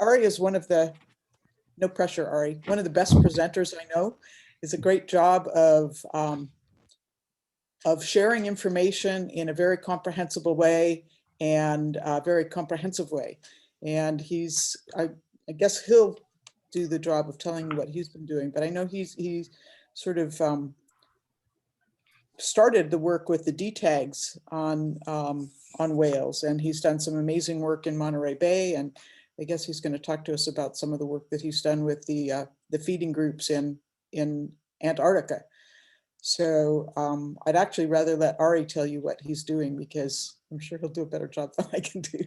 Ari is one of the, no pressure, Ari, one of the best presenters I know. Is a great job of sharing information in a very comprehensible way and a very comprehensive way. And he's, I guess he'll do the job of telling you what he's been doing, but I know he's sort of started the work with the D-tags on whales, and he's done some amazing work in Monterey Bay, and I guess he's going to talk to us about some of the work that he's done with the feeding groups in Antarctica. So I'd actually rather let Ari tell you what he's doing, because I'm sure he'll do a better job than I can do.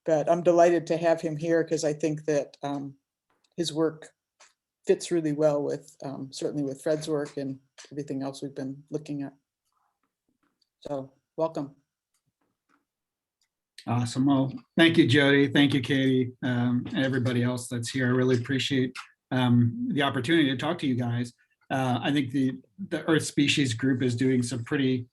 But I'm delighted to have him here because I think that his work fits really well with, certainly with Fred's work and everything else we've been looking at. So welcome. Awesome. Well, thank you, Jody. Thank you, Katie, and everybody else that's here. I really appreciate the opportunity to talk to you guys. I think the Earth Species Group is doing some pretty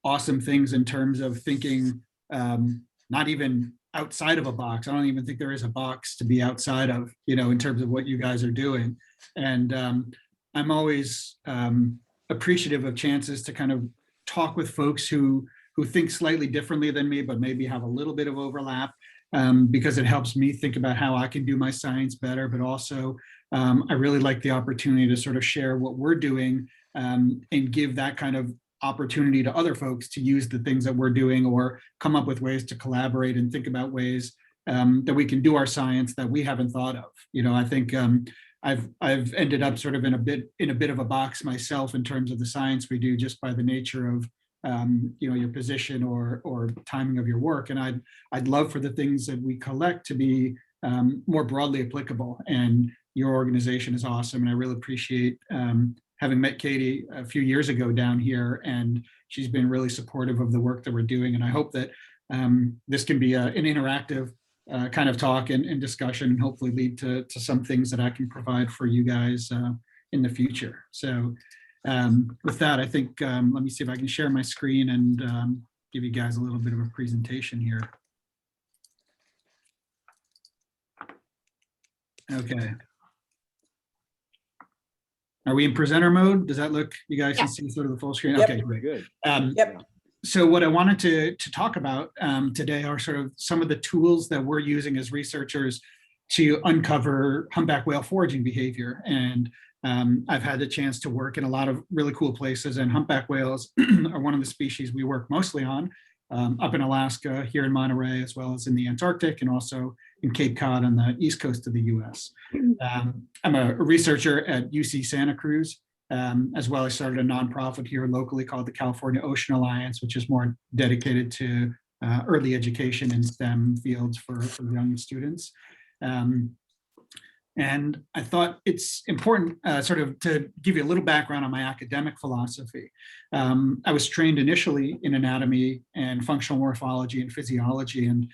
awesome things in terms of thinking, not even outside of a box. I don't even think there is a box to be outside of, in terms of what you guys are doing. And I'm always appreciative of chances to kind of talk with folks who think slightly differently than me, but maybe have a little bit of overlap, because it helps me think about how I can do my science better, but also I really like the opportunity to sort of share what we're doing and give that kind of opportunity to other folks to use the things that we're doing, or come up with ways to collaborate and think about ways that we can do our science that we haven't thought of. I think I've ended up sort of in a bit of a box myself in terms of the science we do, just by the nature of your position or timing of your work. And I'd love for the things that we collect to be more broadly applicable. And your organization is awesome, and I really appreciate having met Katie a few years ago down here, and she's been really supportive of the work that we're doing. And I hope that this can be an interactive kind of talk and discussion, and hopefully lead to some things that I can provide for you guys in the future. So with that, I think, let me see if I can share my screen and give you guys a little bit of a presentation here. Okay. Are we in presenter mode? Does that look, you guys can see sort of the full screen? Yep. Okay, great. Good. Yep. So what I wanted to talk about today are sort of some of the tools that we're using as researchers to uncover humpback whale foraging behavior. And I've had the chance to work in a lot of really cool places, and humpback whales are one of the species we work mostly on up in Alaska, here in Monterey, as well as in the Antarctic, and also in Cape Cod on the east coast of the US. I'm a researcher at UC Santa Cruz. As well, I started a nonprofit here locally called the California Ocean Alliance, which is more dedicated to early education in STEM fields for young students. And I thought it's important sort of to give you a little background on my academic philosophy. I was trained initially in anatomy and functional morphology and physiology. And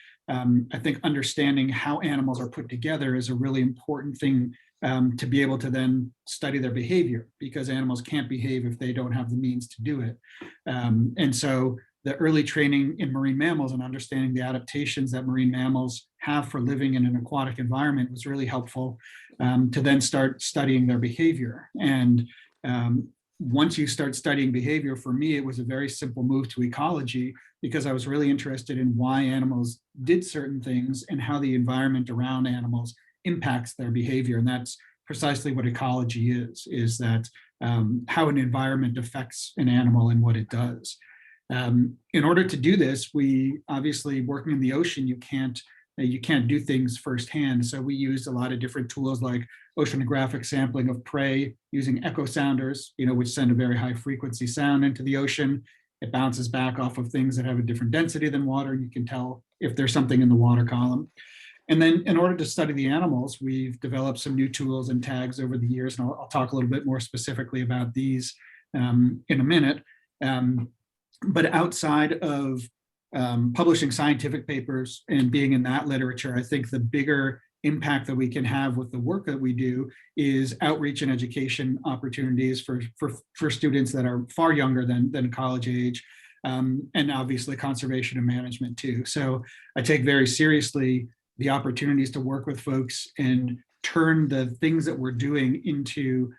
I think understanding how animals are put together is a really important thing to be able to then study their behavior, because animals can't behave if they don't have the means to do it. And so the early training in marine mammals and understanding the adaptations that marine mammals have for living in an aquatic environment was really helpful to then start studying their behavior. And once you start studying behavior, for me, it was a very simple move to ecology, because I was really interested in why animals did certain things and how the environment around animals impacts their behavior. And that's precisely what ecology is that how an environment affects an animal and what it does. In order to do this, we obviously, working in the ocean, you can't do things firsthand. So we used a lot of different tools like oceanographic sampling of prey using echo sounders, which send a very high frequency sound into the ocean. It bounces back off of things that have a different density than water. You can tell if there's something in the water column. And then in order to study the animals, we've developed some new tools and tags over the years. And I'll talk a little bit more specifically about these in a minute. But outside of publishing scientific papers and being in that literature, I think the bigger impact that we can have with the work that we do is outreach and education opportunities for students that are far younger than college age, and obviously conservation and management too. So I take very seriously the opportunities to work with folks and turn the things that we're doing into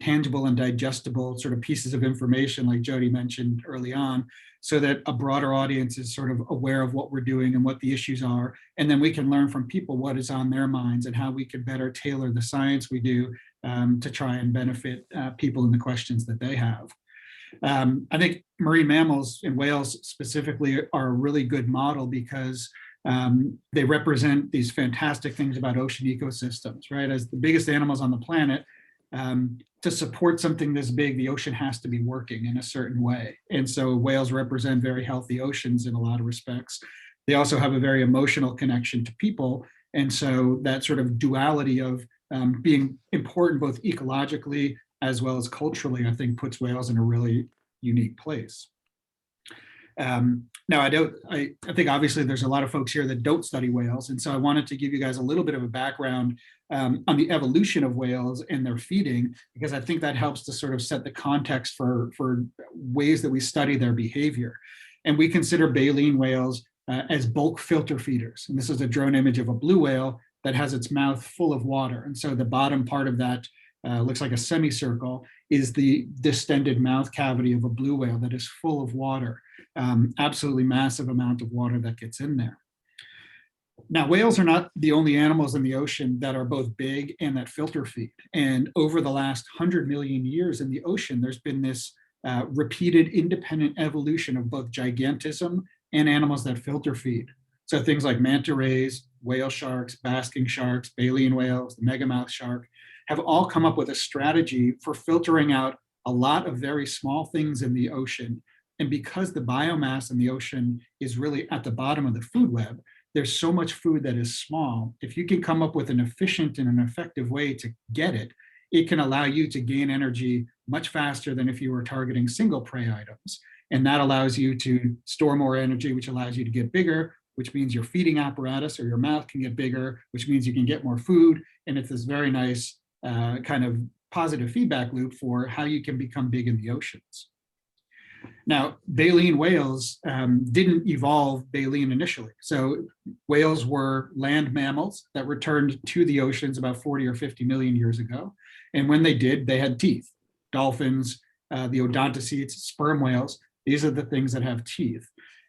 tangible and digestible sort of pieces of information, like Jody mentioned early on, so that a broader audience is sort of aware of what we're doing and what the issues are. And then we can learn from people what is on their minds and how we could better tailor the science we do to try and benefit people in the questions that they have. I think marine mammals and whales specifically are a really good model because they represent these fantastic things about ocean ecosystems, right? As the biggest animals on the planet, to support something this big, the ocean has to be working in a certain way. And so whales represent very healthy oceans in a lot of respects. They also have a very emotional connection to people. And so that sort of duality of being important both ecologically as well as culturally, I think puts whales in a really unique place. Now, I think obviously there's a lot of folks here that don't study whales. And so I wanted to give you guys a little bit of a background on the evolution of whales and their feeding, because I think that helps to sort of set the context for ways that we study their behavior. And we consider baleen whales as bulk filter feeders. And this is a drone image of a blue whale that has its mouth full of water. And so the bottom part of that looks like a semicircle, is the distended mouth cavity of a blue whale that is full of water, absolutely massive amount of water that gets in there. Now, whales are not the only animals in the ocean that are both big and that filter feed. And over the last 100 million years in the ocean, there's been this repeated independent evolution of both gigantism and animals that filter feed. So things like manta rays, whale sharks, basking sharks, baleen whales, the megamouth shark, have all come up with a strategy for filtering out a lot of very small things in the ocean. And because the biomass in the ocean is really at the bottom of the food web, there's so much food that is small. If you can come up with an efficient and an effective way to get it, it can allow you to gain energy much faster than if you were targeting single prey items. And that allows you to store more energy, which allows you to get bigger, which means your feeding apparatus or your mouth can get bigger, which means you can get more food. And it's this very nice kind of positive feedback loop for how you can become big in the oceans. Now, baleen whales didn't evolve baleen initially. So whales were land mammals that returned to the oceans about 40 or 50 million years ago. And when they did, they had teeth. Dolphins, the odontocetes, sperm whales, these are the things that have teeth.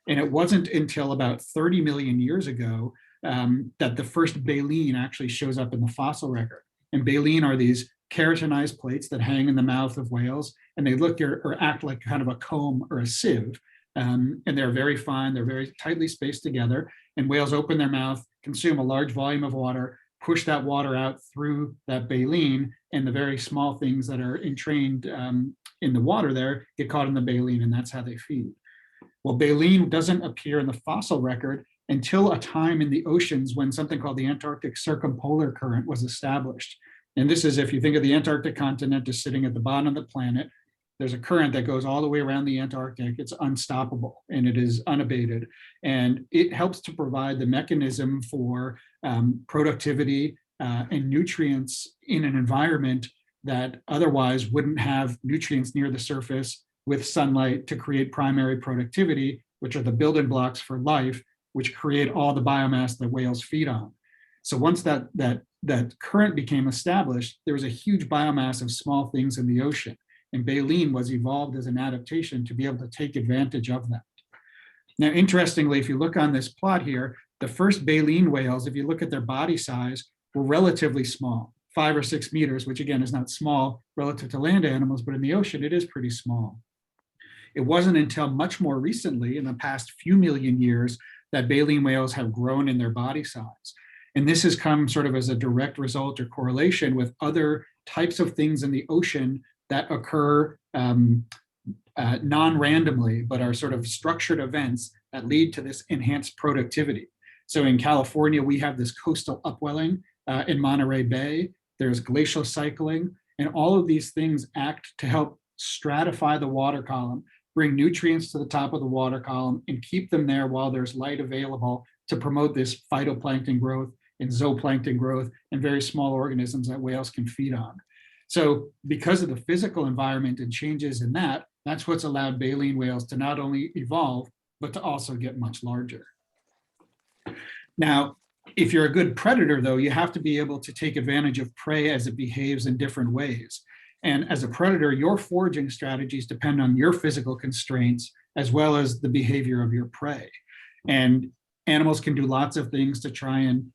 And it wasn't until about 30 million years ago that the first baleen actually shows up in the fossil record. And baleen are these keratinized plates that hang in the mouth of whales, and they look or act like kind of a comb or a sieve. And they're very fine, they're very tightly spaced together, and whales open their mouth, consume a large volume of water, push that water out through that baleen, and the very small things that are entrained in the water there get caught in the baleen, and that's how they feed. Well, baleen doesn't appear in the fossil record until a time in the oceans when something called the Antarctic Circumpolar Current was established. And this is, if you think of the Antarctic continent as sitting at the bottom of the planet, there's a current that goes all the way around the Antarctic. It's unstoppable and it is unabated. And it helps to provide the mechanism for productivity and nutrients in an environment that otherwise wouldn't have nutrients near the surface with sunlight to create primary productivity, which are the building blocks for life, which create all the biomass that whales feed on. So once that current became established, there was a huge biomass of small things in the ocean. And baleen was evolved as an adaptation to be able to take advantage of that. Now, interestingly, if you look on this plot here, the first baleen whales, if you look at their body size, were relatively small, 5 or 6 meters, which again is not small relative to land animals, but in the ocean, it is pretty small. It wasn't until much more recently, in the past few million years, that baleen whales have grown in their body size. And this has come sort of as a direct result or correlation with other types of things in the ocean that occur non-randomly, but are sort of structured events that lead to this enhanced productivity. So in California, we have this coastal upwelling in Monterey Bay. There's glacial cycling, and all of these things act to help stratify the water column, bring nutrients to the top of the water column, and keep them there while there's light available to promote this phytoplankton growth and zooplankton growth and very small organisms that whales can feed on. So because of the physical environment and changes in that, that's what's allowed baleen whales to not only evolve, but to also get much larger. Now, If you're a good predator, though, you have to be able to take advantage of prey as it behaves in different ways. And as a predator, your foraging strategies depend on your physical constraints as well as the behavior of your prey. And animals can do lots of things to try and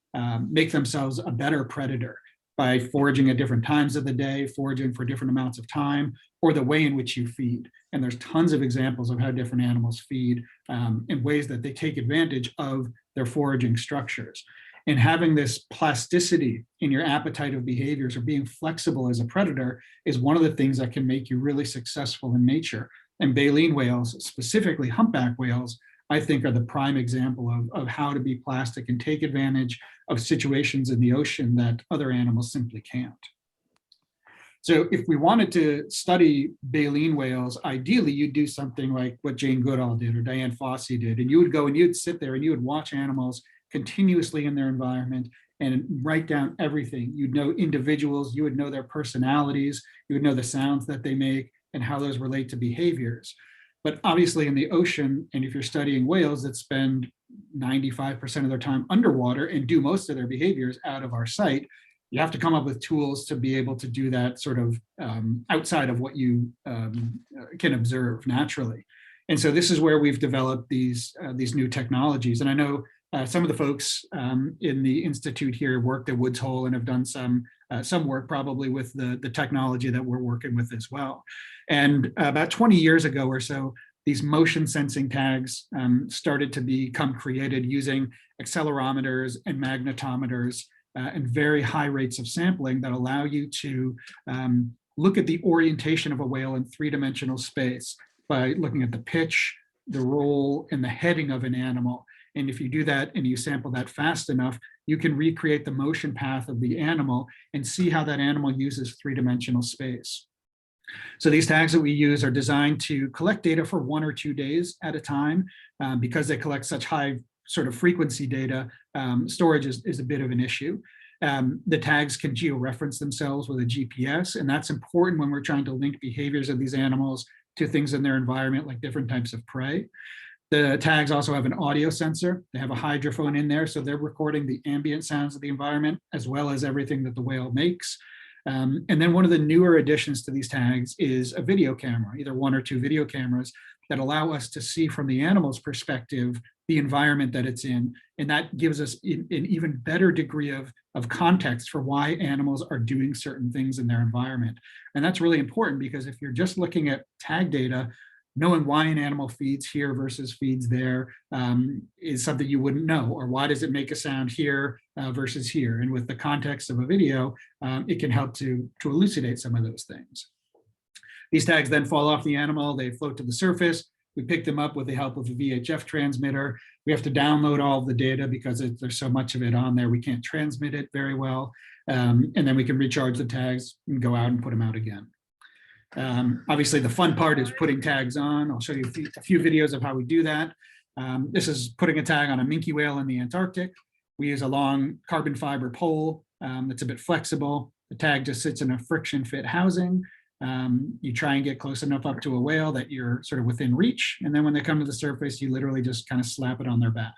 make themselves a better predator by foraging at different times of the day, foraging for different amounts of time, or the way in which you feed. And there's tons of examples of how different animals feed in ways that they take advantage of their foraging structures. And having this plasticity in your appetite of behaviors or being flexible as a predator is one of the things that can make you really successful in nature. And baleen whales, specifically humpback whales, I think are the prime example of how to be plastic and take advantage of situations in the ocean that other animals simply can't. So if we wanted to study baleen whales, ideally you'd do something like what Jane Goodall did or Diane Fossey did, and you would go and you'd sit there and you would watch animals continuously in their environment and write down everything. You'd know individuals, you would know their personalities, you would know the sounds that they make and how those relate to behaviors. But obviously in the ocean, and if you're studying whales that spend 95% of their time underwater and do most of their behaviors out of our sight, you have to come up with tools to be able to do that sort of outside of what you can observe naturally. And so this is where we've developed these new technologies. And I know some of the folks in the Institute here worked at Woods Hole and have done some work probably with the technology that we're working with as well. And about 20 years ago or so, these motion sensing tags started to become created using accelerometers and magnetometers and very high rates of sampling that allow you to look at the orientation of a whale in three-dimensional space by looking at the pitch, the roll, and the heading of an animal. And if you do that and you sample that fast enough, you can recreate the motion path of the animal and see how that animal uses three-dimensional space. So these tags that we use are designed to collect data for 1 or 2 days at a time. Because they collect such high sort of frequency data, storage is a bit of an issue. The tags can georeference themselves with a GPS, and that's important when we're trying to link behaviors of these animals to things in their environment, like different types of prey. The tags also have an audio sensor. They have a hydrophone in there, so they're recording the ambient sounds of the environment as well as everything that the whale makes. And then one of the newer additions to these tags is a video camera, either 1 or 2 video cameras that allow us to see from the animal's perspective the environment that it's in. And that gives us an even better degree of context for why animals are doing certain things in their environment. And that's really important because if you're just looking at tag data, knowing why an animal feeds here versus feeds there is something you wouldn't know, or why does it make a sound here versus here? And with the context of a video, it can help to elucidate some of those things. These tags then fall off the animal, they float to the surface. We pick them up with the help of a VHF transmitter. We have to download all of the data because there's so much of it on there, we can't transmit it very well. And then we can recharge the tags and go out and put them out again. Obviously, the fun part is putting tags on. I'll show you a few videos of how we do that. This is putting a tag on a Minke whale in the Antarctic. We use a long carbon fiber pole that's a bit flexible. The tag just sits in a friction fit housing. You try and get close enough up to a whale that you're sort of within reach. And then when they come to the surface, you literally just kind of slap it on their back.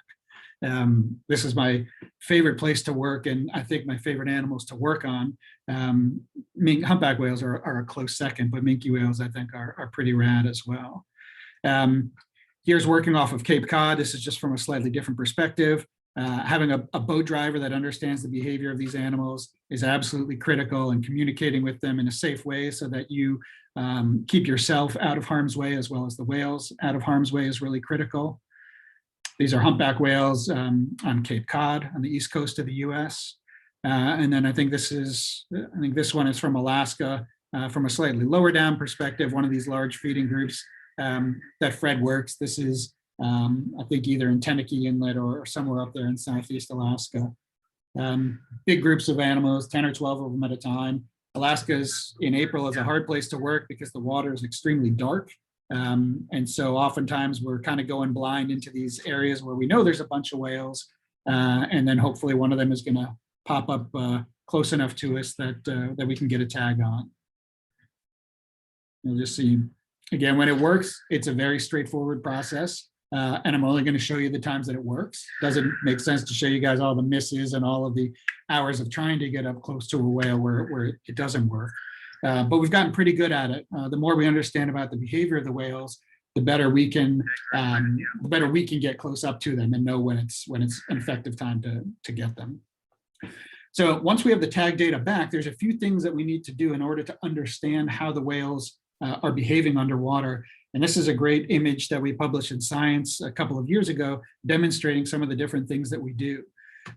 This is my favorite place to work, and I think my favorite animals to work on. Humpback whales are a close second, but Minke whales I think are pretty rad as well. Here's working off of Cape Cod. This is just from a slightly different perspective. Having a boat driver that understands the behavior of these animals is absolutely critical, and communicating with them in a safe way so that you keep yourself out of harm's way as well as the whales out of harm's way is really critical. These are humpback whales on Cape Cod on the east coast of the US. And then I think this one is from Alaska from a slightly lower down perspective, one of these large feeding groups that Fred works. This is, I think, either in Teneke Inlet or somewhere up there in Southeast Alaska. Big groups of animals, 10 or 12 of them at a time. Alaska's in April is a hard place to work because the water is extremely dark. And so oftentimes we're kind of going blind into these areas where we know there's a bunch of whales, and then hopefully one of them is going to pop up close enough to us that we can get a tag on. You'll just see, again, when it works, it's a very straightforward process. And I'm only going to show you the times that it works. Doesn't make sense to show you guys all the misses and all of the hours of trying to get up close to a whale where it doesn't work. But we've gotten pretty good at it. The more we understand about the behavior of the whales, the better we can get close up to them and know when it's an effective time to get them. So once we have the tag data back, there's a few things that we need to do in order to understand how the whales are behaving underwater. And this is a great image that we published in Science a couple of years ago, demonstrating some of the different things that we do.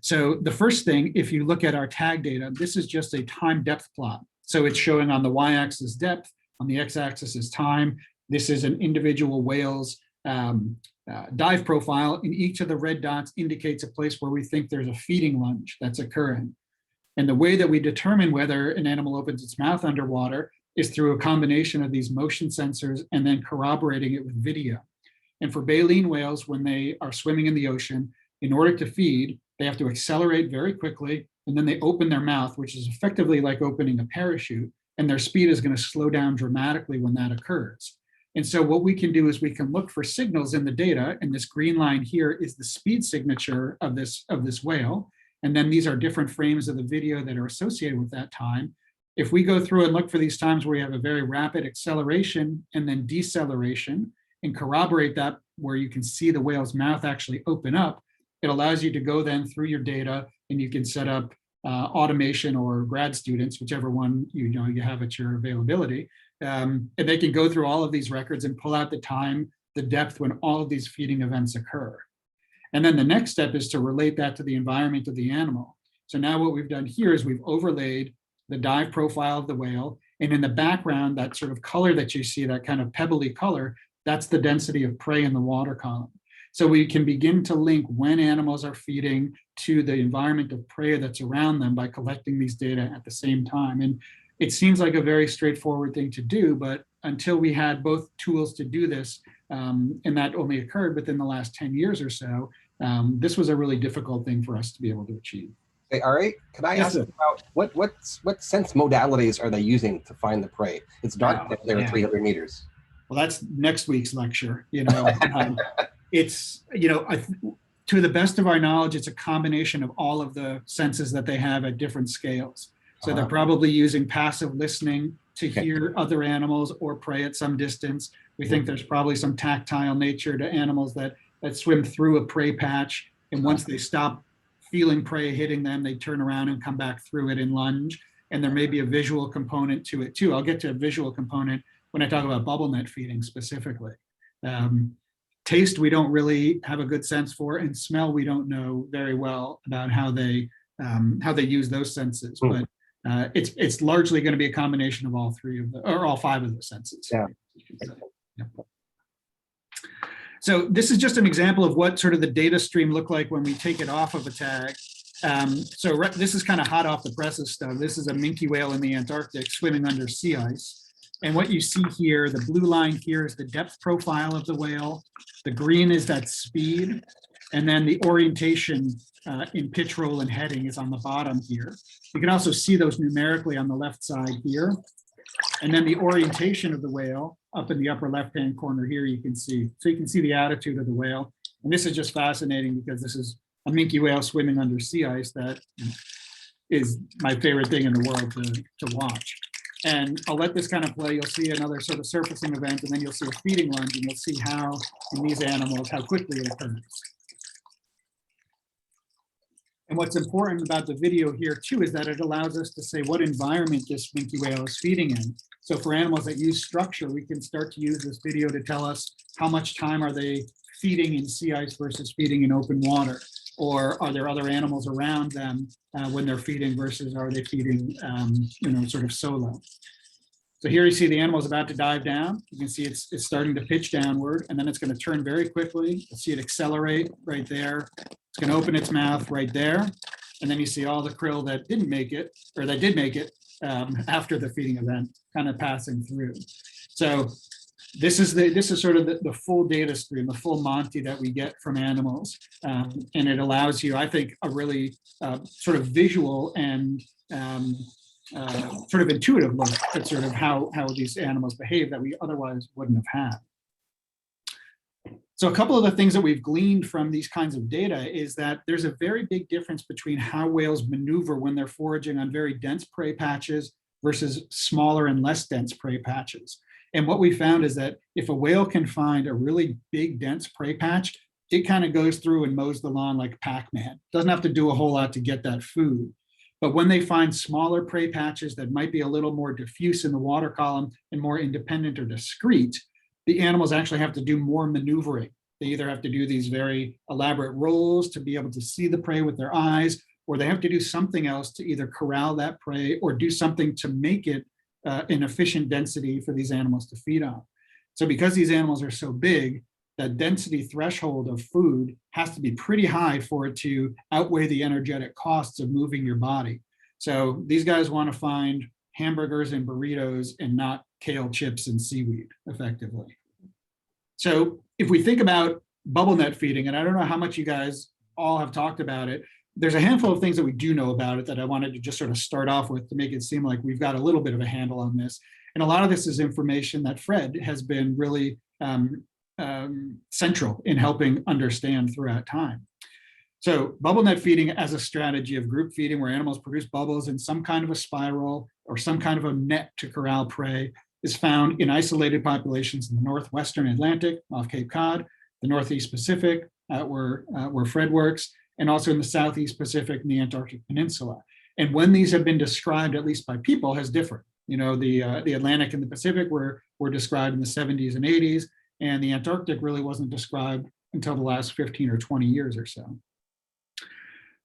So the first thing, if you look at our tag data, this is just a time depth plot. So it's showing on the y-axis depth, on the x-axis is time. This is an individual whale's dive profile, and each of the red dots indicates a place where we think there's a feeding lunge that's occurring. And the way that we determine whether an animal opens its mouth underwater is through a combination of these motion sensors and then corroborating it with video. And for baleen whales, when they are swimming in the ocean, in order to feed, they have to accelerate very quickly, and then they open their mouth, which is effectively like opening a parachute, and their speed is going to slow down dramatically when that occurs. And so what we can do is we can look for signals in the data, and this green line here is the speed signature of this whale. And then these are different frames of the video that are associated with that time. If we go through and look for these times where you have a very rapid acceleration and then deceleration and corroborate that where you can see the whale's mouth actually open up, it allows you to go then through your data and you can set up automation or grad students, whichever one you have at your availability. And they can go through all of these records and pull out the time, the depth when all of these feeding events occur. And then the next step is to relate that to the environment of the animal. So now what we've done here is we've overlaid the dive profile of the whale. And in the background, that sort of color that you see, that kind of pebbly color, that's the density of prey in the water column. So we can begin to link when animals are feeding to the environment of prey that's around them by collecting these data at the same time. And it seems like a very straightforward thing to do, but until we had both tools to do this, and that only occurred within the last 10 years or so, this was a really difficult thing for us to be able to achieve. Hey, Ari, can I ask about what sense modalities are they using to find the prey? It's dark down there at 300 meters. Well, that's next week's lecture. It's, to the best of our knowledge, it's a combination of all of the senses that they have at different scales. So they're probably using passive listening to hear other animals or prey at some distance. We think there's probably some tactile nature to animals that swim through a prey patch. And once they stop feeling prey hitting them, they turn around and come back through it and lunge. And there may be a visual component to it too. I'll get to a visual component when I talk about bubble net feeding specifically. Taste, we don't really have a good sense for, and smell, we don't know very well about how they use those senses. But it's largely going to be a combination of all all five of the senses. Yeah. So this is just an example of what sort of the data stream look like when we take it off of a tag. So this is kind of hot off the presses stuff. This is a minke whale in the Antarctic swimming under sea ice. And what you see here, the blue line here is the depth profile of the whale. The green is that speed. And then the orientation in pitch, roll, and heading is on the bottom here. You can also see those numerically on the left side here. And then the orientation of the whale up in the upper left-hand corner here, you can see. So you can see the attitude of the whale. And this is just fascinating because this is a minke whale swimming under sea ice that is my favorite thing in the world to watch. And I'll let this kind of play. You'll see another sort of surfacing event, and then you'll see a feeding lunge, and you'll see how, in these animals, how quickly it occurs. And what's important about the video here, too, is that it allows us to say what environment this minke whale is feeding in. So for animals that use structure, we can start to use this video to tell us how much time are they feeding in sea ice versus feeding in open water. Or are there other animals around them when they're feeding versus are they feeding, sort of solo? So here you see the animal is about to dive down. You can see it's starting to pitch downward, and then it's going to turn very quickly. You'll see it accelerate right there. It's going to open its mouth right there. And then you see all the krill that didn't make it, or that did make it after the feeding event, kind of passing through. So this is sort of the full data stream, the full Monty that we get from animals. And it allows you, I think, a really sort of visual and sort of intuitive look at sort of how these animals behave that we otherwise wouldn't have had. So a couple of the things that we've gleaned from these kinds of data is that there's a very big difference between how whales maneuver when they're foraging on very dense prey patches versus smaller and less dense prey patches. And what we found is that if a whale can find a really big dense prey patch, it kind of goes through and mows the lawn like Pac-Man. Doesn't have to do a whole lot to get that food. But when they find smaller prey patches that might be a little more diffuse in the water column and more independent or discrete, the animals actually have to do more maneuvering. They either have to do these very elaborate rolls to be able to see the prey with their eyes, or they have to do something else to either corral that prey or do something to make it an efficient density for these animals to feed on. So because these animals are so big, that density threshold of food has to be pretty high for it to outweigh the energetic costs of moving your body. So these guys want to find hamburgers and burritos and not kale chips and seaweed effectively. So if we think about bubble net feeding, and I don't know how much you guys all have talked about it, there's a handful of things that we do know about it that I wanted to just sort of start off with to make it seem like we've got a little bit of a handle on this. And a lot of this is information that Fred has been really central in helping understand throughout time. So bubble net feeding as a strategy of group feeding where animals produce bubbles in some kind of a spiral or some kind of a net to corral prey is found in isolated populations in the northwestern Atlantic off Cape Cod, the Northeast Pacific where Fred works, and also in the Southeast Pacific and the Antarctic Peninsula. And when these have been described, at least by people, has differed. You know, the Atlantic and the Pacific were described in the 70s and 80s, and the Antarctic really wasn't described until the last 15 or 20 years or so.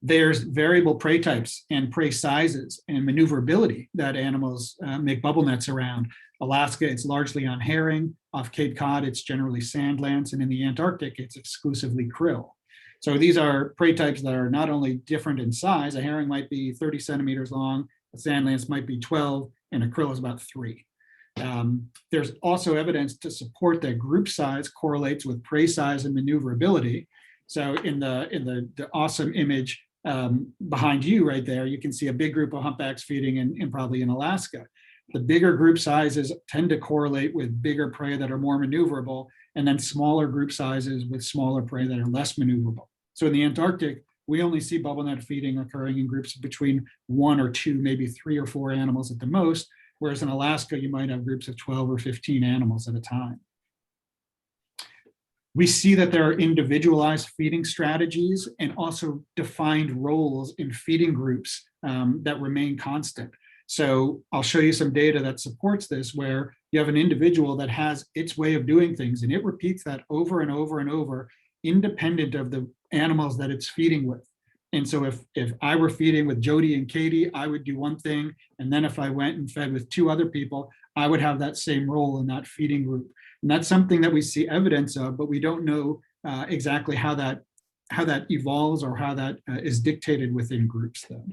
There's variable prey types and prey sizes and maneuverability that animals make bubble nets around. Alaska, it's largely on herring. Off Cape Cod, it's generally sand lance. And in the Antarctic, it's exclusively krill. So these are prey types that are not only different in size. A herring might be 30 centimeters long, a sand lance might be 12, and a krill is about 3. There's also evidence to support that group size correlates with prey size and maneuverability. So in the awesome image behind you right there, you can see a big group of humpbacks feeding in probably in Alaska. The bigger group sizes tend to correlate with bigger prey that are more maneuverable, and then smaller group sizes with smaller prey that are less maneuverable. So in the Antarctic, we only see bubble net feeding occurring in groups between 1 or 2, maybe 3 or 4 animals at the most, whereas in Alaska, you might have groups of 12 or 15 animals at a time. We see that there are individualized feeding strategies and also defined roles in feeding groups that remain constant. So I'll show you some data that supports this, where you have an individual that has its way of doing things, and it repeats that over and over and over, independent of the animals that it's feeding with. And so if I were feeding with Jody and Katie, I would do one thing. And then if I went and fed with 2 other people, I would have that same role in that feeding group. And that's something that we see evidence of, but we don't know exactly how that evolves or how that is dictated within groups though.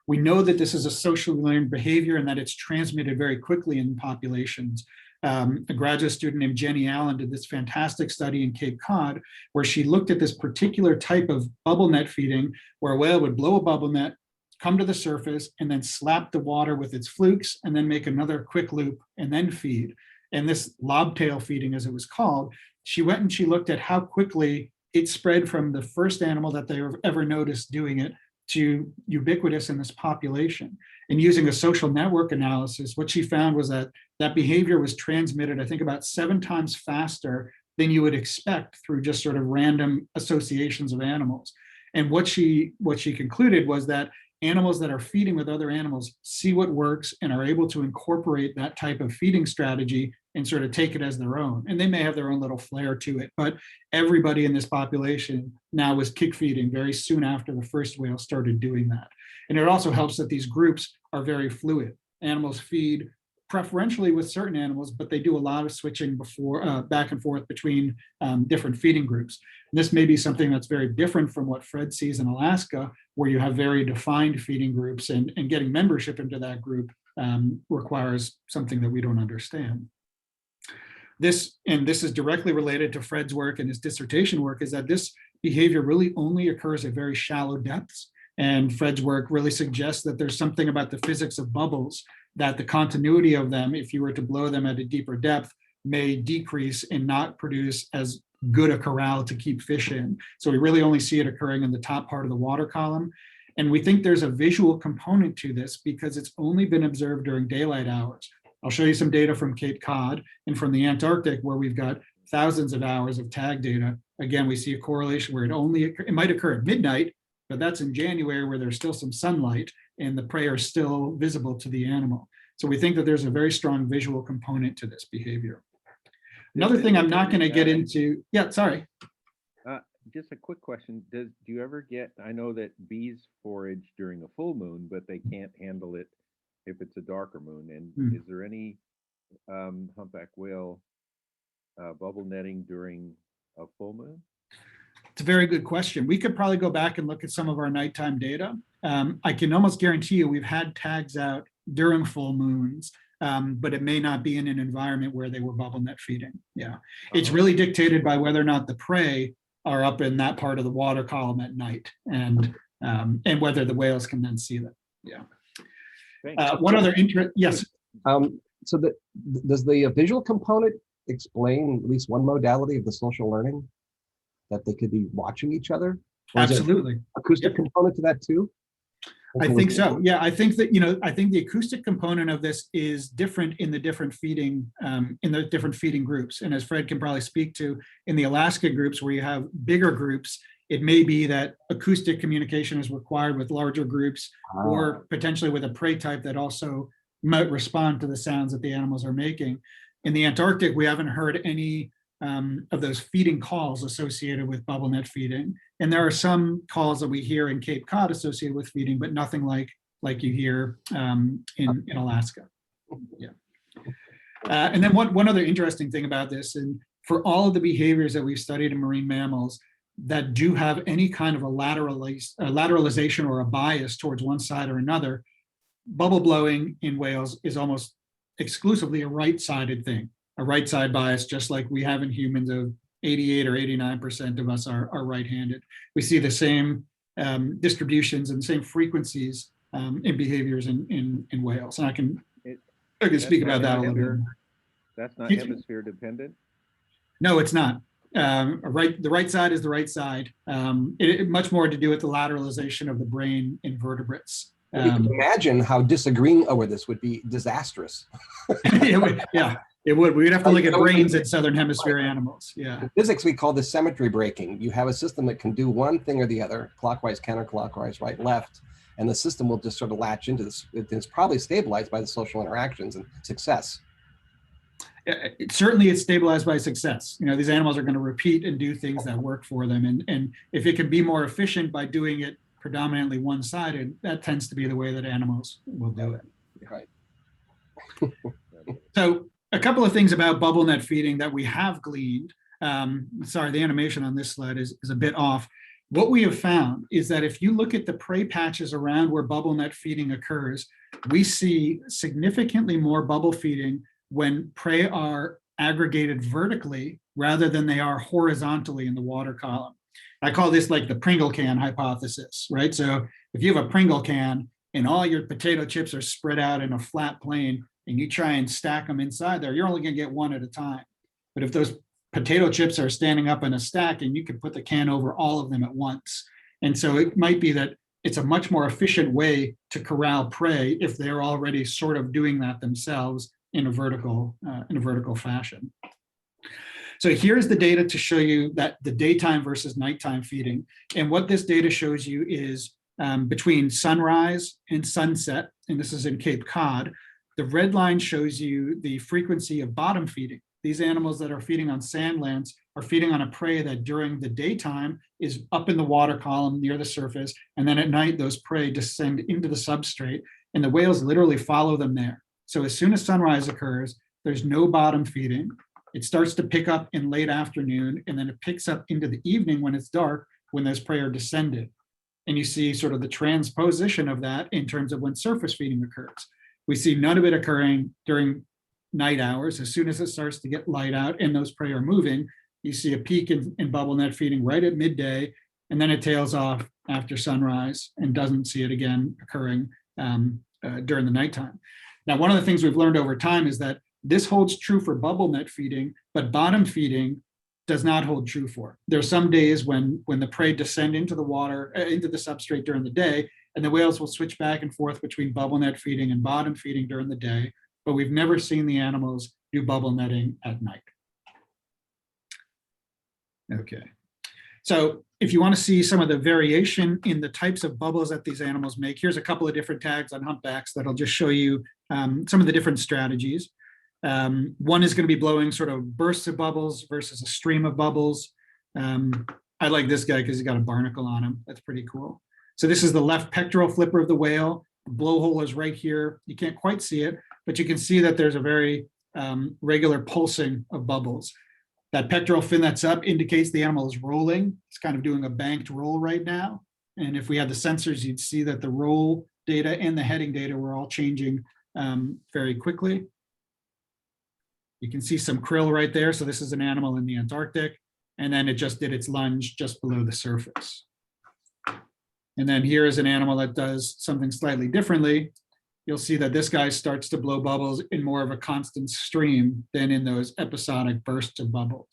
We know that this is a socially learned behavior and that it's transmitted very quickly in populations. A graduate student named Jenny Allen did this fantastic study in Cape Cod where she looked at this particular type of bubble net feeding where a whale would blow a bubble net, come to the surface, and then slap the water with its flukes and then make another quick loop and then feed. And this lobtail feeding, as it was called, she went and she looked at how quickly it spread from the first animal that they ever noticed doing it to ubiquitous in this population. And using a social network analysis, what she found was that that behavior was transmitted, I think, about 7 times faster than you would expect through just sort of random associations of animals. And what she concluded was that animals that are feeding with other animals see what works and are able to incorporate that type of feeding strategy and sort of take it as their own. And they may have their own little flair to it, but everybody in this population now was kick feeding very soon after the first whale started doing that. And it also helps that these groups are very fluid. Animals feed preferentially with certain animals, but they do a lot of switching back and forth between different feeding groups. And this may be something that's very different from what Fred sees in Alaska, where you have very defined feeding groups, and getting membership into that group requires something that we don't understand. This is directly related to Fred's work and his dissertation work, is that this behavior really only occurs at very shallow depths. And Fred's work really suggests that there's something about the physics of bubbles, that the continuity of them, if you were to blow them at a deeper depth, may decrease and not produce as good a corral to keep fish in. So we really only see it occurring in the top part of the water column. And we think there's a visual component to this because it's only been observed during daylight hours. I'll show you some data from Cape Cod and from the Antarctic where we've got thousands of hours of tag data. Again, we see a correlation where it might occur at midnight, but that's in January where there's still some sunlight and the prey are still visible to the animal. So we think that there's a very strong visual component to this behavior. Another thing I'm not going to get into, yeah, sorry. Just a quick question. Do you ever get, I know that bees forage during a full moon, but they can't handle it if it's a darker moon. And is there any humpback whale bubble netting during a full moon? It's a very good question. We could probably go back and look at some of our nighttime data. I can almost guarantee you we've had tags out during full moons, but it may not be in an environment where they were bubble net feeding. Yeah, it's really dictated by whether or not the prey are up in that part of the water column at night, and whether the whales can then see them. Yeah. One other interest, yes. So does the visual component explain at least one modality of the social learning, that they could be watching each other? Or Absolutely. Acoustic component to that too? I think so. Yeah, I think that, I think the acoustic component of this is different in the different feeding groups. And as Fred can probably speak to, in the Alaska groups where you have bigger groups, it may be that acoustic communication is required with larger groups, or potentially with a prey type that also might respond to the sounds that the animals are making. In the Antarctic, we haven't heard any of those feeding calls associated with bubble net feeding. And there are some calls that we hear in Cape Cod associated with feeding, but nothing like you hear in Alaska. Yeah. And then one other interesting thing about this, and for all of the behaviors that we've studied in marine mammals that do have any kind of a lateralization or a bias towards one side or another, bubble blowing in whales is almost exclusively a right-sided thing. A right side bias, just like we have in humans of 88 or 89% of us are right-handed. We see the same distributions and same frequencies in behaviors in whales. And I can speak about that a little bit. That's not hemisphere dependent? No, it's not. The right side is the right side. It much more to do with the lateralization of the brain in vertebrates. You can imagine how disagreeing over this would be disastrous. Yeah. It would. We'd have to look at brains in southern hemisphere animals. Yeah. In physics, we call this symmetry breaking. You have a system that can do one thing or the other, clockwise, counterclockwise, right, left, and the system will just sort of latch into this. It's probably stabilized by the social interactions and success. Certainly, it's stabilized by success. These animals are going to repeat and do things that work for them. And if it can be more efficient by doing it predominantly one-sided, that tends to be the way that animals will do it. Right. So, a couple of things about bubble net feeding that we have gleaned. Sorry, the animation on this slide is a bit off. What we have found is that if you look at the prey patches around where bubble net feeding occurs, we see significantly more bubble feeding when prey are aggregated vertically rather than they are horizontally in the water column. I call this like the Pringle can hypothesis, right? So if you have a Pringle can and all your potato chips are spread out in a flat plane, and you try and stack them inside there, you're only going to get one at a time. But if those potato chips are standing up in a stack, and you can put the can over all of them at once. And so it might be that it's a much more efficient way to corral prey if they're already sort of doing that themselves in a vertical fashion. So here's the data to show you that the daytime versus nighttime feeding. And what this data shows you is between sunrise and sunset, and this is in Cape Cod. The red line shows you the frequency of bottom feeding. These animals that are feeding on sandlands are feeding on a prey that during the daytime is up in the water column near the surface, and then at night those prey descend into the substrate, and the whales literally follow them there. So as soon as sunrise occurs, there's no bottom feeding. It starts to pick up in late afternoon, and then it picks up into the evening when it's dark, when those prey are descended. And you see sort of the transposition of that in terms of when surface feeding occurs. We see none of it occurring during night hours. As soon as it starts to get light out and those prey are moving, you see a peak in bubble net feeding right at midday, and then it tails off after sunrise and doesn't see it again occurring during the nighttime. Now, one of the things we've learned over time is that This holds true for bubble net feeding, but bottom feeding does not hold true for. There are some days when the prey descend into the water, into the substrate during the day, and the whales will switch back and forth between bubble net feeding and bottom feeding during the day, but we've never seen the animals do bubble netting at night. Okay, so if you want to see some of the variation in the types of bubbles that these animals make, here's a couple of different tags on humpbacks that'll just show you some of the different strategies. One is going to be blowing sort of bursts of bubbles versus a stream of bubbles. I like this guy because he's got a barnacle on him. That's pretty cool. So this is the left pectoral flipper of the whale. The blowhole is right here. You can't quite see it, but you can see that there's a very regular pulsing of bubbles. That pectoral fin that's up indicates the animal is rolling. It's kind of doing a banked roll right now. And if we had the sensors, you'd see that the roll data and the heading data were all changing very quickly. You can see some krill right there. So this is an animal in the Antarctic. And then it just did its lunge just below the surface. And then here is an animal that does something slightly differently. You'll see that this guy starts to blow bubbles in more of a constant stream than in those episodic bursts of bubbles.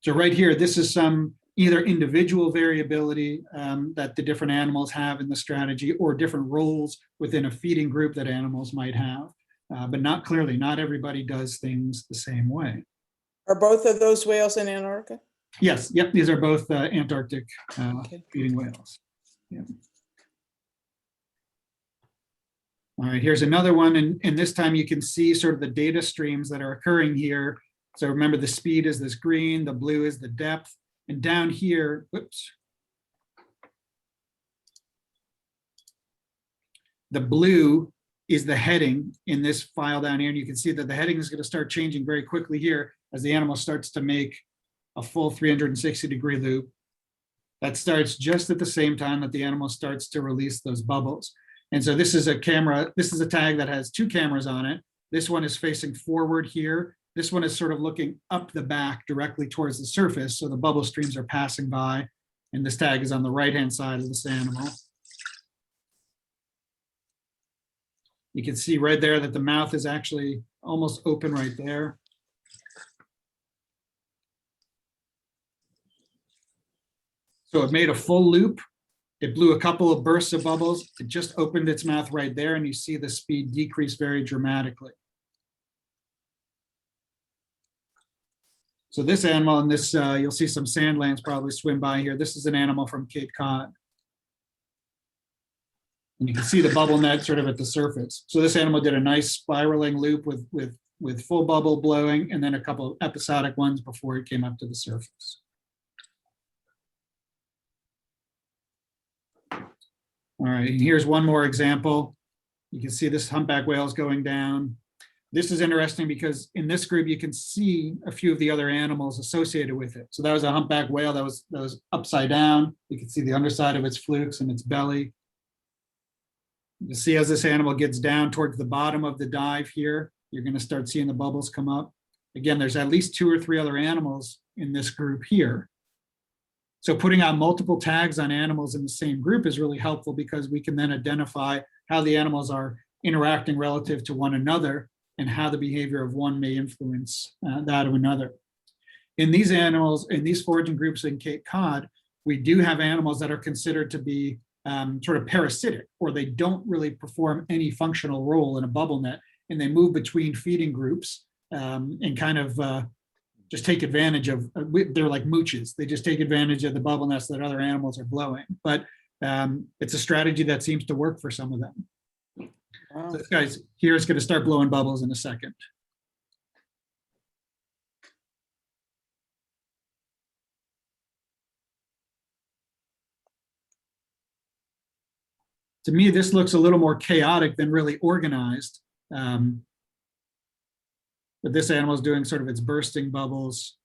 So right here, this is some either individual variability that the different animals have in the strategy, or different roles within a feeding group that animals might have. But not clearly, not everybody does things the same way. Are both of those whales in Antarctica? Yes, yep, these are both Antarctic feeding whales. Yeah. All right, here's another one, and this time you can see sort of the data streams that are occurring here. So remember, the speed is this green, the blue is the depth, and down here, whoops, the blue is the heading in this file down here, and you can see that the heading is going to start changing very quickly here as the animal starts to make a full 360-degree loop. That starts just at the same time that the animal starts to release those bubbles. And so this is a camera, this is a tag that has two cameras on it. This one is facing forward here. This one is sort of looking up the back directly towards the surface. So the bubble streams are passing by, and this tag is on the right-hand side of this animal. You can see right there that the mouth is actually almost open right there. So it made a full loop. It blew a couple of bursts of bubbles. It just opened its mouth right there, and you see the speed decrease very dramatically. So this animal, and this, you'll see some sand lance probably swim by here. This is an animal from Cape Cod. And you can see the bubble net sort of at the surface. So this animal did a nice spiraling loop with full bubble blowing, and then a couple of episodic ones before it came up to the surface. All right, and here's one more example. You can see this humpback whale is going down. This is interesting because in this group, you can see a few of the other animals associated with it. So that was a humpback whale that was upside down. You can see the underside of its flukes and its belly. You see as this animal gets down towards the bottom of the dive here, you're going to start seeing the bubbles come up. Again, there's at least 2 or 3 other animals in this group here. So putting out multiple tags on animals in the same group is really helpful because we can then identify how the animals are interacting relative to one another and how the behavior of one may influence that of another. In these animals, in these foraging groups in Cape Cod, we do have animals that are considered to be sort of parasitic, or they don't really perform any functional role in a bubble net, and they move between feeding groups and kind of just take advantage of, they're like mooches. They just take advantage of the bubble nets that other animals are blowing. But it's a strategy that seems to work for some of them. Wow. So this guy's here is going to start blowing bubbles in a second. To me, this looks a little more chaotic than really organized. But this animal is doing sort of its bursting bubbles.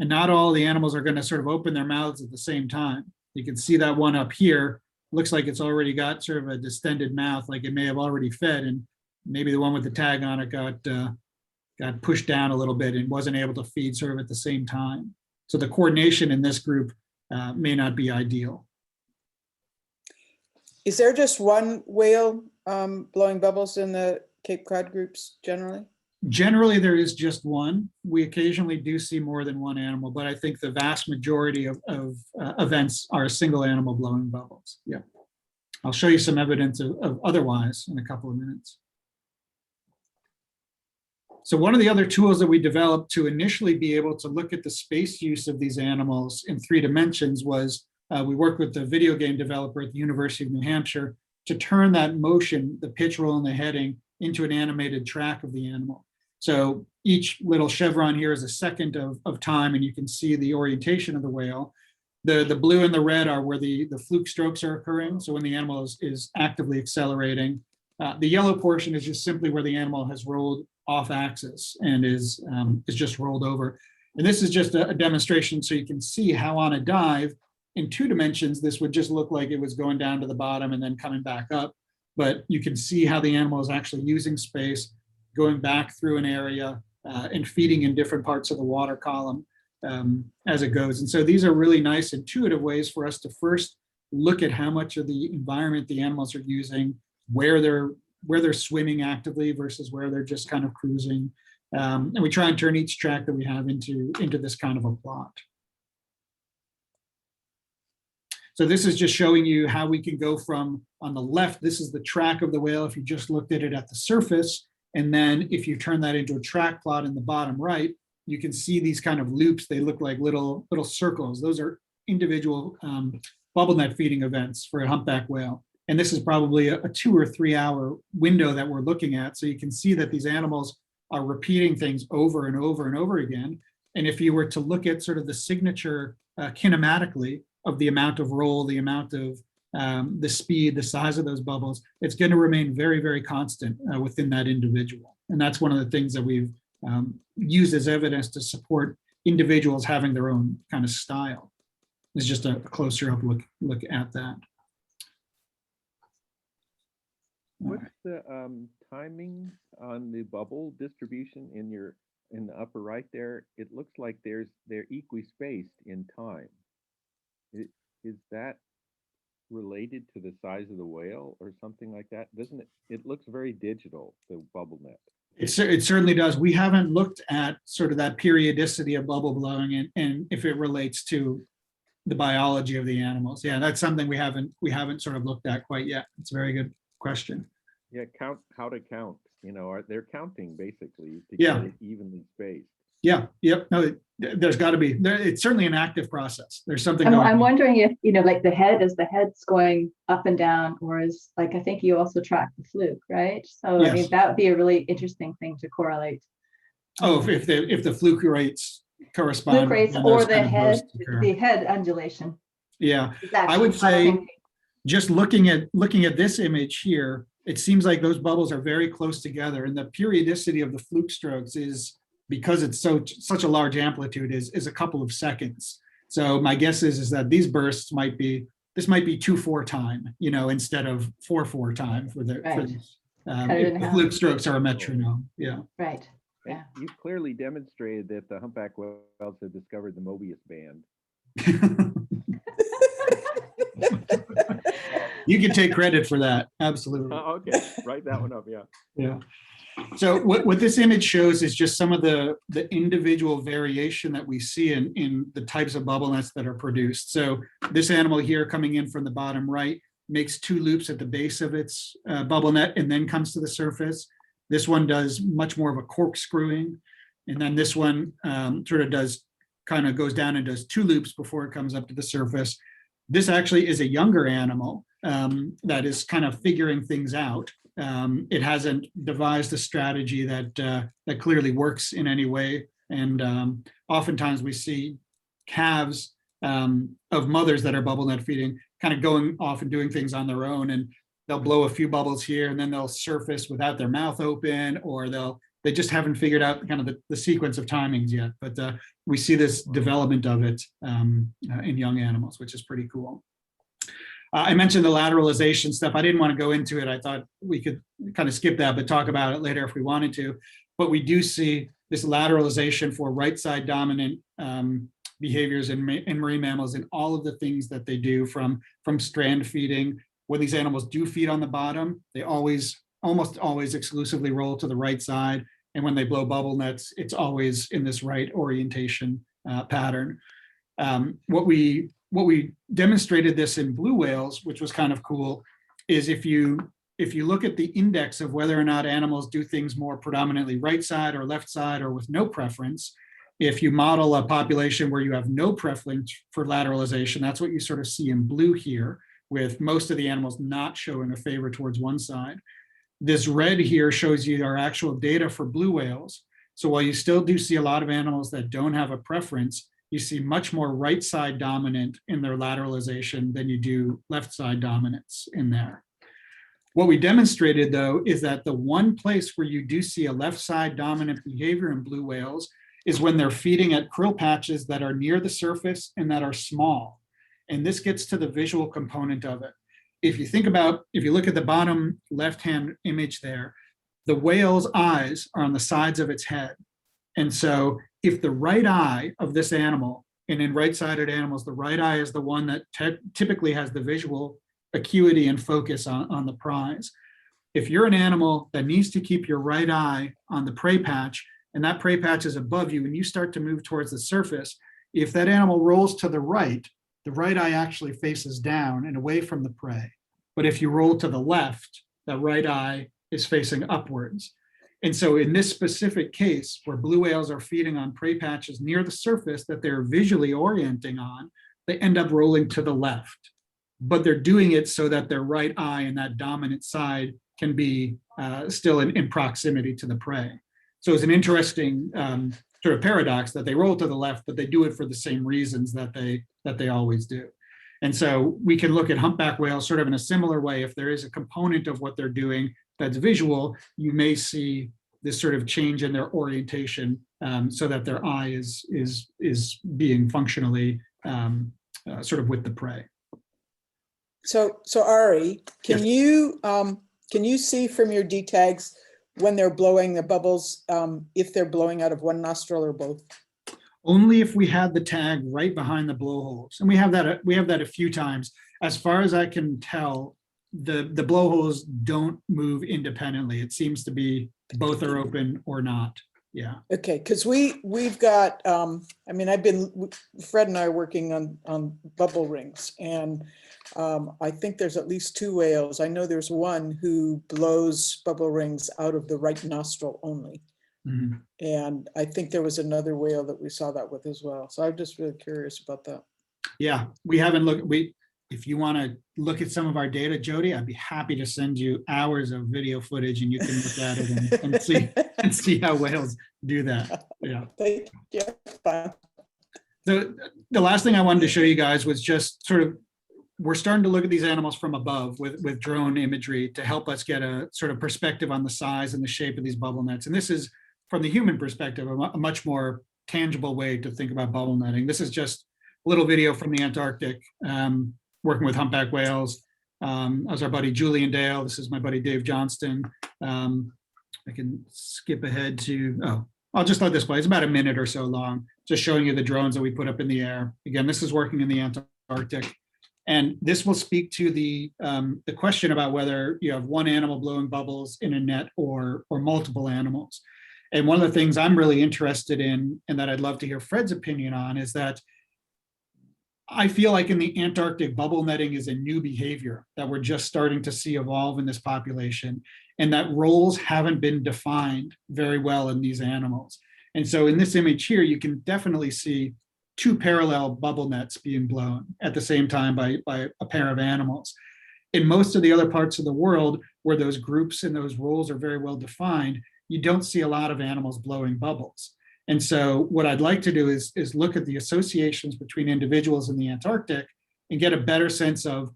And not all the animals are going to sort of open their mouths at the same time. You can see that one up here. Looks like it's already got sort of a distended mouth, like it may have already fed, and maybe the one with the tag on it got pushed down a little bit and wasn't able to feed sort of at the same time. So the coordination in this group may not be ideal. Is there just one whale blowing bubbles in the Cape Cod groups generally? Generally, there is just one. We occasionally do see more than one animal, but I think the vast majority of events are a single animal blowing bubbles. Yeah. I'll show you some evidence of otherwise in a couple of minutes. So one of the other tools that we developed to initially be able to look at the space use of these animals in 3 dimensions was we worked with the video game developer at the University of New Hampshire to turn that motion, the pitch, roll, and the heading, into an animated track of the animal. So each little chevron here is a second of time, and you can see the orientation of the whale. The blue and the red are where the fluke strokes are occurring. So when the animal is actively accelerating. The yellow portion is just simply where the animal has rolled off axis and is just rolled over. And this is just a demonstration so you can see how on a dive in 2 dimensions, this would just look like it was going down to the bottom and then coming back up. But you can see how the animal is actually using space, going back through an area and feeding in different parts of the water column as it goes. And so these are really nice intuitive ways for us to first look at how much of the environment the animals are using, where they're swimming actively versus where they're just kind of cruising. And we try and turn each track that we have into this kind of a plot. So this is just showing you how we can go from, on the left, this is the track of the whale if you just looked at it at the surface. And then if you turn that into a track plot in the bottom right, you can see these kind of loops. They look like little circles. Those are individual bubble net feeding events for a humpback whale. And this is probably a 2 or 3 hour window that we're looking at. So you can see that these animals are repeating things over and over and over again. And if you were to look at sort of the signature kinematically of the amount of roll, the amount of the speed, the size of those bubbles, it's going to remain very, very constant within that individual. And that's one of the things that we've used as evidence to support individuals having their own kind of style. It's just a closer up look at that. What's the timing on the bubble distribution in the upper right there? It looks like they're equispaced in time. Is that related to the size of the whale or something like that? Doesn't it? It looks very digital, the bubble net. It certainly does. We haven't looked at sort of that periodicity of bubble blowing and if it relates to the biology of the animals. Yeah, that's something we haven't sort of looked at quite yet. It's a very good question. Yeah, how to count. You know, they're counting basically to Yeah. get it evenly spaced. Yeah, yep. No, there's got to be. It's certainly an active process. There's something I'm going on. wondering if, like the head's going up and down, or is like, I think you also track the fluke, right? So I mean, Yes. that would be a really interesting thing to correlate. Oh, if the fluke rates correspond. Fluke rates then or those the kind of head, bursts occur. the head undulation. Yeah, Is I would actually say something- just looking at this image here, it seems like those bubbles are very close together, and the periodicity of the fluke strokes is, because it's such a large amplitude, is a couple of seconds. So my guess is that these bursts might be 2/4 time, instead of 4/4 time for the Right. these. Cut it If in the half. fluke strokes are a metronome. Yeah. Right. And Yeah. you've clearly demonstrated that the humpback whales have discovered the Mobius band. You can take credit for that. Absolutely. Okay, write that one up. Yeah. Yeah. So what this image shows is just some of the individual variation that we see in the types of bubble nets that are produced. So this animal here coming in from the bottom right makes 2 loops at the base of its bubble net and then comes to the surface. This one does much more of a corkscrewing. And then this one sort of goes down and does 2 loops before it comes up to the surface. This actually is a younger animal that is kind of figuring things out. It hasn't devised a strategy that clearly works in any way. And oftentimes we see calves of mothers that are bubble net feeding kind of going off and doing things on their own, and they'll blow a few bubbles here and then they'll surface without their mouth open, or they just haven't figured out kind of the sequence of timings yet. But we see this development of it in young animals, which is pretty cool. I mentioned the lateralization stuff. I didn't want to go into it. I thought we could kind of skip that, but talk about it later if we wanted to. But we do see this lateralization for right side dominant behaviors in marine mammals, and all of the things that they do from strand feeding when these animals do feed on the bottom, they almost always exclusively roll to the right side. And when they blow bubble nets, it's always in this right orientation pattern. What we demonstrated this in blue whales, which was kind of cool, is if you look at the index of whether or not animals do things more predominantly right side or left side or with no preference, if you model a population where you have no preference for lateralization, that's what you sort of see in blue here, with most of the animals not showing a favor towards one side. This red here shows you our actual data for blue whales. So while you still do see a lot of animals that don't have a preference, you see much more right side dominant in their lateralization than you do left side dominance in there. What we demonstrated, though, is that the one place where you do see a left side dominant behavior in blue whales is when they're feeding at krill patches that are near the surface and that are small. And this gets to the visual component of it. If you look at the bottom left-hand image there, the whale's eyes are on the sides of its head. And so if the right eye of this animal, and in right-sided animals, the right eye is the one that typically has the visual acuity and focus on the prize. If you're an animal that needs to keep your right eye on the prey patch, and that prey patch is above you, and you start to move towards the surface, if that animal rolls to the right eye actually faces down and away from the prey. But if you roll to the left, that right eye is facing upwards. And so in this specific case, where blue whales are feeding on prey patches near the surface that they're visually orienting on, they end up rolling to the left. But they're doing it so that their right eye and that dominant side can be still in proximity to the prey. So it's an interesting sort of paradox that they roll to the left, but they do it for the same reasons that they always do. And so we can look at humpback whales sort of in a similar way. If there is a component of what they're doing that's visual, you may see this sort of change in their orientation so that their eye is being functionally sort of with the prey. So Ari, Yes. can you see from your D tags when they're blowing the bubbles, if they're blowing out of one nostril or both? Only if we had the tag right behind the blowholes, and we have that a few times. As far as I can tell, the blowholes don't move independently. It seems to be both are open or not. Yeah. Okay, because we've got, I mean, Fred and I are working on bubble rings, and I think there's at least 2 whales. I know there's one who blows bubble rings out of the right nostril only. Mm-hmm. And I think there was another whale that we saw that with as well. So I'm just really curious about that. Yeah, we haven't looked. If you want to look at some of our data, Jody, I'd be happy to send you hours of video footage, and you can look at it and see how whales do that. Yeah. Thank you. Fine. The last thing I wanted to show you guys was just sort of, we're starting to look at these animals from above with drone imagery to help us get a sort of perspective on the size and the shape of these bubble nets. And this is, from the human perspective, a much more tangible way to think about bubble netting. This is just a little video from the Antarctic, working with humpback whales. As our buddy Julian Dale, this is my buddy Dave Johnston. I can skip ahead to, I'll just let this play. It's about a minute or so long, just showing you the drones that we put up in the air. Again, this is working in the Antarctic. And this will speak to the question about whether you have one animal blowing bubbles in a net or multiple animals. And one of the things I'm really interested in, and that I'd love to hear Fred's opinion on, is that I feel like in the Antarctic, bubble netting is a new behavior that we're just starting to see evolve in this population, and that roles haven't been defined very well in these animals. And so in this image here, you can definitely see 2 parallel bubble nets being blown at the same time by a pair of animals. In most of the other parts of the world where those groups and those roles are very well defined, you don't see a lot of animals blowing bubbles. And so what I'd like to do is look at the associations between individuals in the Antarctic and get a better sense of,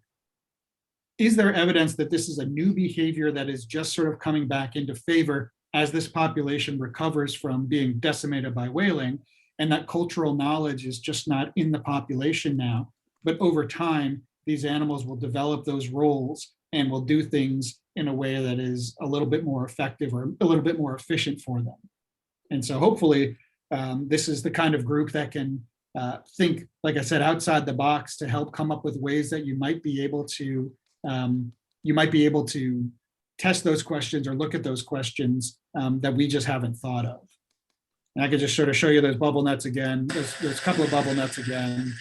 is there evidence that this is a new behavior that is just sort of coming back into favor as this population recovers from being decimated by whaling, and that cultural knowledge is just not in the population now, but over time, these animals will develop those roles and will do things in a way that is a little bit more effective or a little bit more efficient for them. And so hopefully this is the kind of group that can think, like I said, outside the box to help come up with ways that you might be able to you might be able to test those questions or look at those questions that we just haven't thought of. And I could just sort of show you those bubble nets again. There's a couple of bubble nets again.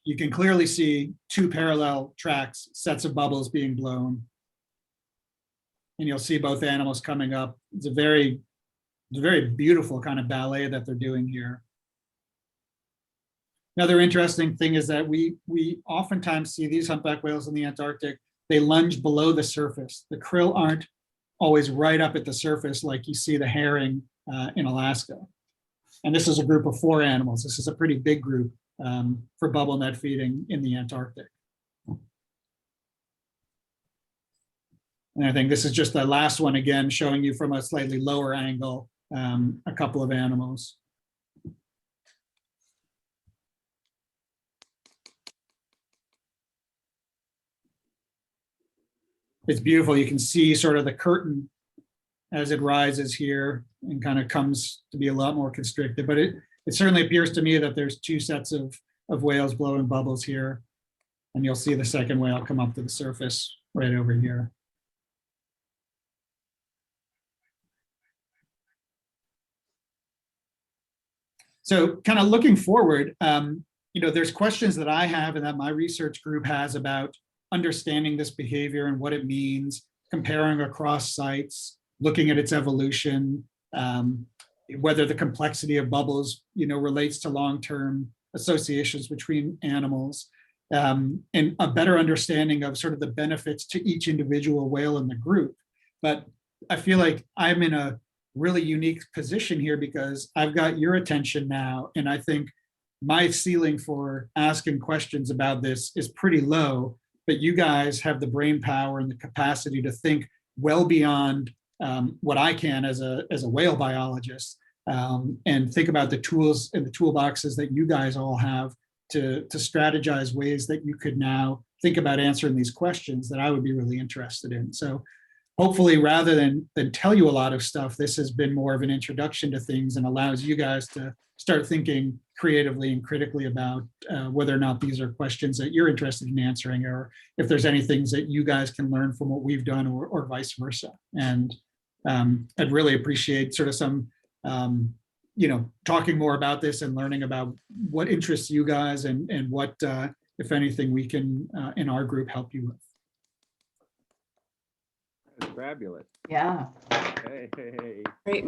You can clearly see two parallel tracks, sets of bubbles being blown. And you'll see both animals coming up. It's a very beautiful kind of ballet that they're doing here. Another interesting thing is that we oftentimes see these humpback whales in the Antarctic, they lunge below the surface. The krill aren't always right up at the surface like you see the herring in Alaska. And this is a group of 4 animals. This is a pretty big group for bubble net feeding in the Antarctic. And I think this is just the last one again, showing you from a slightly lower angle, a couple of animals. It's beautiful. You can see sort of the curtain as it rises here and kind of comes to be a lot more constricted. But it certainly appears to me that there's 2 sets of whales blowing bubbles here. And you'll see the second whale come up to the surface right over here. So kind of looking forward, there's questions that I have and that my research group has about understanding this behavior and what it means, comparing across sites, looking at its evolution, whether the complexity of bubbles, relates to long-term associations between animals, and a better understanding of sort of the benefits to each individual whale in the group. But I feel like I'm in a really unique position here because I've got your attention now, and I think my ceiling for asking questions about this is pretty low, but you guys have the brain power and the capacity to think well beyond what I can as a whale biologist, and think about the tools and the toolboxes that you guys all have to strategize ways that you could now think about answering these questions that I would be really interested in. So hopefully, rather than tell you a lot of stuff, this has been more of an introduction to things and allows you guys to start thinking creatively and critically about whether or not these are questions that you're interested in answering, or if there's any things that you guys can learn from what we've done, or vice versa. And I'd really appreciate sort of some, talking more about this and learning about what interests you guys and what, if anything, we can, in our group, help you with. That's fabulous. Yeah. Hey. Great